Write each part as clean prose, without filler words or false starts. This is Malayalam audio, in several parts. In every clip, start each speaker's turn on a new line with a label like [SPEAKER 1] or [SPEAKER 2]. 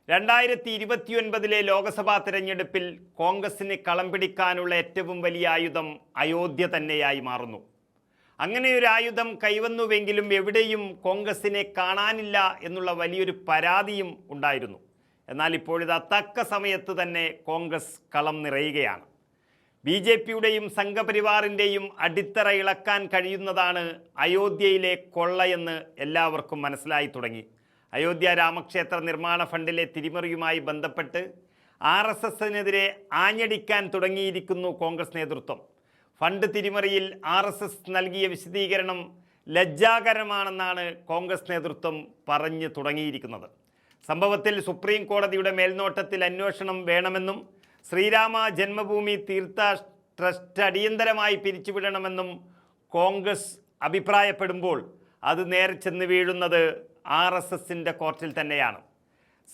[SPEAKER 1] 2029 ലോക്സഭാ തെരഞ്ഞെടുപ്പിൽ കോൺഗ്രസിന് കളം പിടിക്കാനുള്ള ഏറ്റവും വലിയ ആയുധം അയോധ്യ തന്നെയായി മാറുന്നു. അങ്ങനെ ഒരു ആയുധം കൈവന്നുവെങ്കിലും എവിടെയും കോൺഗ്രസിനെ കാണാനില്ല എന്നുള്ള വലിയൊരു പരാതിയും ഉണ്ടായിരുന്നു. എന്നാൽ ഇപ്പോഴിത് തക്ക സമയത്ത് തന്നെ കോൺഗ്രസ് കളം നിറയുകയാണ്. BJPയുടെയും സംഘപരിവാറിൻ്റെയും അടിത്തറ ഇളക്കാൻ കഴിയുന്നതാണ് അയോധ്യയിലെ കൊള്ളയെന്ന് എല്ലാവർക്കും മനസ്സിലായി തുടങ്ങി. അയോധ്യ രാമക്ഷേത്ര നിർമ്മാണ ഫണ്ടിലെ തിരിമറിയുമായി ബന്ധപ്പെട്ട് RSSനെതിരെ ആഞ്ഞടിക്കാൻ തുടങ്ങിയിരിക്കുന്നു കോൺഗ്രസ് നേതൃത്വം. ഫണ്ട് തിരിമറിയിൽ RSS നൽകിയ വിശദീകരണം ലജ്ജാകരമാണെന്നാണ് കോൺഗ്രസ് നേതൃത്വം പറഞ്ഞു തുടങ്ങിയിരിക്കുന്നത്. സംഭവത്തിൽ സുപ്രീം കോടതിയുടെ മേൽനോട്ടത്തിൽ അന്വേഷണം വേണമെന്നും ശ്രീരാമ ജന്മഭൂമി തീർത്ഥ ട്രസ്റ്റ് അടിയന്തരമായി പിരിച്ചുവിടണമെന്നും കോൺഗ്രസ് അഭിപ്രായപ്പെടുമ്പോൾ അത് നേരെ ചെന്ന് വീഴുന്നത് RSSൻ്റെ കോർട്ടിൽ തന്നെയാണ്.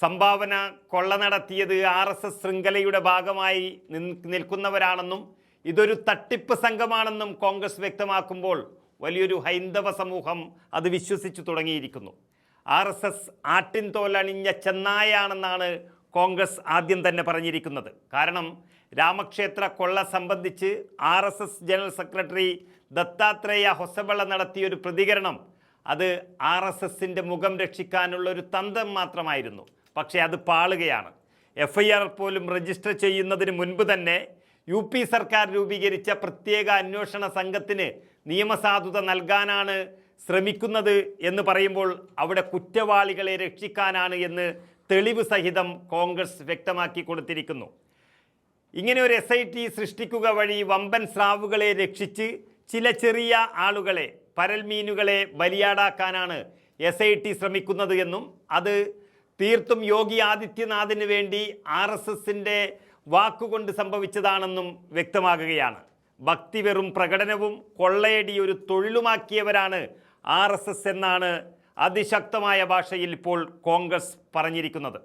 [SPEAKER 1] സംഭാവന കൊള്ള നടത്തിയത് RSS ശൃംഖലയുടെ ഭാഗമായി നിൽക്കുന്നവരാണെന്നും ഇതൊരു തട്ടിപ്പ് സംഘമാണെന്നും കോൺഗ്രസ് വ്യക്തമാക്കുമ്പോൾ വലിയൊരു ഹൈന്ദവ സമൂഹം അത് വിശ്വസിച്ചു തുടങ്ങിയിരിക്കുന്നു. RSS ആട്ടിൻ തോലണിഞ്ഞ ചെന്നായാണെന്നാണ് കോൺഗ്രസ് ആദ്യം തന്നെ പറഞ്ഞിരിക്കുന്നത്. കാരണം രാമക്ഷേത്ര കൊള്ള സംബന്ധിച്ച് RSS ജനറൽ സെക്രട്ടറി ദത്താത്രേയ ഹൊസബള നടത്തിയൊരു പ്രതികരണം അത് RSSൻ്റെ മുഖം രക്ഷിക്കാനുള്ളൊരു തന്ത്രം മാത്രമായിരുന്നു. പക്ഷേ അത് പാളുകയാണ്. FIR പോലും രജിസ്റ്റർ ചെയ്യുന്നതിന് മുൻപ് തന്നെ UP സർക്കാർ രൂപീകരിച്ച പ്രത്യേക അന്വേഷണ സംഘത്തിന് നിയമസാധുത നൽകാനാണ് ശ്രമിക്കുന്നത് എന്ന് പറയുമ്പോൾ അവിടെ കുറ്റവാളികളെ രക്ഷിക്കാനാണ് എന്ന് തെളിവ് സഹിതം കോൺഗ്രസ് വ്യക്തമാക്കി കൊടുത്തിരിക്കുന്നു. ഇങ്ങനെ ഒരു SIT സൃഷ്ടിക്കുക വഴി വമ്പൻ സ്രാവുകളെ രക്ഷിച്ച് ചില ചെറിയ ആളുകളെ പരൽമീനുകളെ ബലിയാടാക്കാനാണ് SIT ശ്രമിക്കുന്നത് എന്നും അത് തീർത്തും യോഗി ആദിത്യനാഥിന് വേണ്ടി RSSൻ്റെ വാക്കുകൊണ്ട് സംഭവിച്ചതാണെന്നും വ്യക്തമാകുകയാണ്. ഭക്തി വെറും പ്രകടനവും കൊള്ളയടി ഒരു തൊഴിലുമാക്കിയവരാണ് RSS എന്നാണ് അതിശക്തമായ ഭാഷയിൽ ഇപ്പോൾ കോൺഗ്രസ് പറഞ്ഞിരിക്കുന്നത്.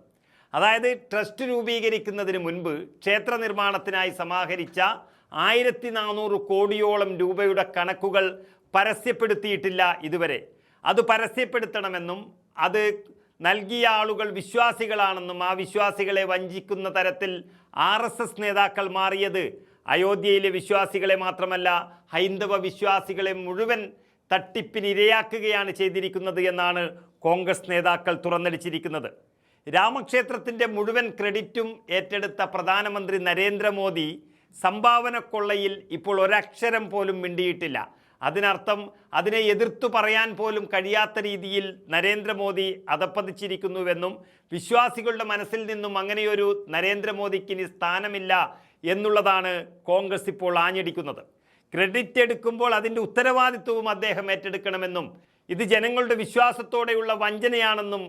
[SPEAKER 1] അതായത് ട്രസ്റ്റ് രൂപീകരിക്കുന്നതിന് മുൻപ് ക്ഷേത്ര നിർമ്മാണത്തിനായി സമാഹരിച്ച 1400 കോടിയോളം രൂപയുടെ കണക്കുകൾ പരസ്യപ്പെടുത്തിയിട്ടില്ല ഇതുവരെ. അത് പരസ്യപ്പെടുത്തണമെന്നും അത് നൽകിയ ആളുകൾ വിശ്വാസികളാണെന്നും ആ വിശ്വാസികളെ വഞ്ചിക്കുന്ന തരത്തിൽ RSS നേതാക്കൾ മാറിയത് അയോധ്യയിലെ വിശ്വാസികളെ മാത്രമല്ല ഹൈന്ദവ വിശ്വാസികളെ മുഴുവൻ തട്ടിപ്പിനിരയാക്കുകയാണ് ചെയ്തിരിക്കുന്നത് എന്നാണ് കോൺഗ്രസ് നേതാക്കൾ തുറന്നടിച്ചിരിക്കുന്നത്. രാമക്ഷേത്രത്തിൻ്റെ മുഴുവൻ ക്രെഡിറ്റും ഏറ്റെടുത്ത പ്രധാനമന്ത്രി നരേന്ദ്രമോദി സംഭാവന കൊള്ളയിൽ ഇപ്പോൾ ഒരക്ഷരം പോലും മിണ്ടിയിട്ടില്ല. അതിനർത്ഥം അതിനെ എതിർത്തു പറയാൻ പോലും കഴിയാത്ത രീതിയിൽ നരേന്ദ്രമോദി അധപ്പതിച്ചിരിക്കുന്നുവെന്നും വിശ്വാസികളുടെ മനസ്സിൽ നിന്നും അങ്ങനെയൊരു നരേന്ദ്രമോദിക്ക് ഇനി സ്ഥാനമില്ല എന്നുള്ളതാണ് കോൺഗ്രസ് ഇപ്പോൾ ആഞ്ഞടിക്കുന്നത്. ക്രെഡിറ്റ് എടുക്കുമ്പോൾ അതിൻ്റെ ഉത്തരവാദിത്വവും അദ്ദേഹം ഏറ്റെടുക്കണമെന്നും ഇത് ജനങ്ങളുടെ വിശ്വാസത്തോടെയുള്ള വഞ്ചനയാണെന്നും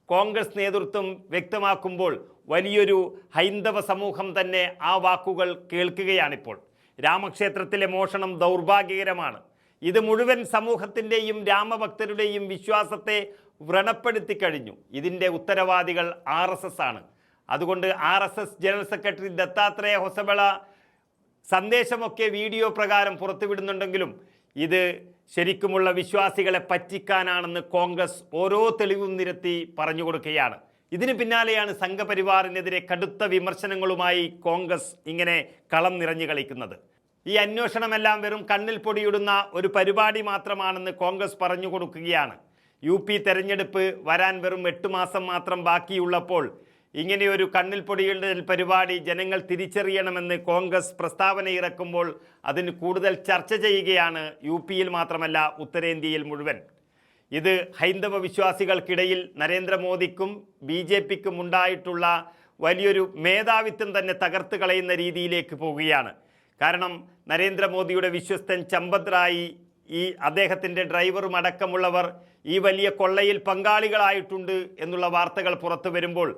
[SPEAKER 1] കോൺഗ്രസ് നേതൃത്വം വ്യക്തമാക്കുമ്പോൾ വലിയൊരു ഹൈന്ദവ സമൂഹം തന്നെ ആ വാക്കുകൾ കേൾക്കുകയാണിപ്പോൾ. രാമക്ഷേത്രത്തിലെ മോഷണം ദൗർഭാഗ്യകരമാണ്. ഇത് മുഴുവൻ സമൂഹത്തിൻ്റെയും രാമഭക്തരുടെയും വിശ്വാസത്തെ വ്രണപ്പെടുത്തി കഴിഞ്ഞു. ഇതിൻ്റെ ഉത്തരവാദികൾ RSS ആണ്. അതുകൊണ്ട് RSS general secretary Dattatreya Hosabale സന്ദേശമൊക്കെ വീഡിയോ പ്രകാരം പുറത്തുവിടുന്നുണ്ടെങ്കിലും ഇത് ശരിക്കുമുള്ള വിശ്വാസികളെ പറ്റിക്കാനാണെന്ന് കോൺഗ്രസ് ഓരോ തെളിവും നിരത്തി പറഞ്ഞു കൊടുക്കുകയാണ്. ഇതിന് പിന്നാലെയാണ് സംഘപരിവാറിനെതിരെ കടുത്ത വിമർശനങ്ങളുമായി കോൺഗ്രസ് ഇങ്ങനെ കളം നിറഞ്ഞു കളിക്കുന്നത്. ഈ അന്വേഷണമെല്ലാം വെറും കണ്ണിൽ പൊടിയിടുന്ന ഒരു പരിപാടി മാത്രമാണെന്ന് കോൺഗ്രസ് പറഞ്ഞു കൊടുക്കുകയാണ്. UP തെരഞ്ഞെടുപ്പ് വരാൻ വെറും 8 മാസം മാത്രം ബാക്കിയുള്ളപ്പോൾ ഇങ്ങനെയൊരു കണ്ണിൽ പൊടിയിടൽ പരിപാടി ജനങ്ങൾ തിരിച്ചറിയണമെന്ന് കോൺഗ്രസ് പ്രസ്താവന ഇറക്കുമ്പോൾ അതിന് കൂടുതൽ ചർച്ച ചെയ്യുകയാണ് UPയിൽ മാത്രമല്ല ഉത്തരേന്ത്യയിൽ മുഴുവൻ. ഇത് ഹൈന്ദവ വിശ്വാസികൾക്കിടയിൽ നരേന്ദ്രമോദിക്കും BJPക്കും ഉണ്ടായിട്ടുള്ള വലിയൊരു മേധാവിത്വം തന്നെ തകർത്ത് കളയുന്ന രീതിയിലേക്ക് പോവുകയാണ്. കാരണം നരേന്ദ്രമോദിയുടെ വിശ്വസ്തൻ ചമ്പത് റായി അദ്ദേഹത്തിൻ്റെ ഡ്രൈവറും അടക്കമുള്ളവർ ഈ വലിയ കൊള്ളയിൽ പങ്കാളികളായിട്ടുണ്ട് എന്നുള്ള വാർത്തകൾ പുറത്തു വരുമ്പോൾ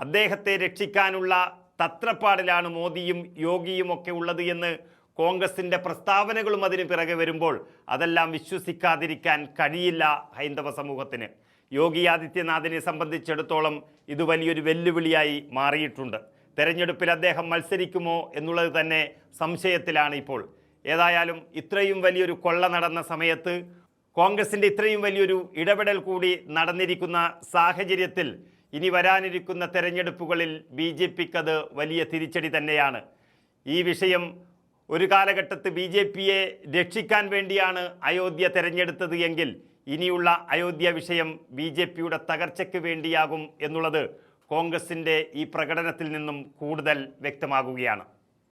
[SPEAKER 1] അദ്ദേഹത്തെ രക്ഷിക്കാനുള്ള തത്രപ്പാടിലാണ് മോദിയും യോഗിയും ഒക്കെ ഉള്ളത് എന്ന് കോൺഗ്രസിൻ്റെ പ്രസ്താവനകളും അതിന് പിറകെ വരുമ്പോൾ അതെല്ലാം വിശ്വസിക്കാതിരിക്കാൻ കഴിയില്ല ഹൈന്ദവ സമൂഹത്തിന്. യോഗി ആദിത്യനാഥിനെ സംബന്ധിച്ചിടത്തോളം ഇത് വലിയൊരു വെല്ലുവിളിയായി മാറിയിട്ടുണ്ട്. തെരഞ്ഞെടുപ്പിൽ അദ്ദേഹം മത്സരിക്കുമോ എന്നുള്ളത് തന്നെ സംശയത്തിലാണ് ഇപ്പോൾ. ഏതായാലും ഇത്രയും വലിയൊരു കൊള്ള നടന്ന സമയത്ത് കോൺഗ്രസിൻ്റെ ഇത്രയും വലിയൊരു ഇടപെടൽ കൂടി നടന്നിരിക്കുന്ന സാഹചര്യത്തിൽ ഇനി വരാനിരിക്കുന്ന തെരഞ്ഞെടുപ്പുകളിൽ ബി ജെ പിക്ക് അത് വലിയ തിരിച്ചടി തന്നെയാണ്. ഈ വിഷയം ഒരു കാലഘട്ടത്ത് ബി ജെ പിയെ രക്ഷിക്കാൻ വേണ്ടിയാണ് അയോധ്യ തെരഞ്ഞെടുത്തത് എങ്കിൽ ഇനിയുള്ള അയോധ്യ വിഷയം ബി ജെ പിയുടെ തകർച്ചയ്ക്ക് വേണ്ടിയാകും എന്നുള്ളത് കോൺഗ്രസിൻ്റെ ഈ പ്രകടനത്തിൽ നിന്നും കൂടുതൽ വ്യക്തമാകുകയാണ്.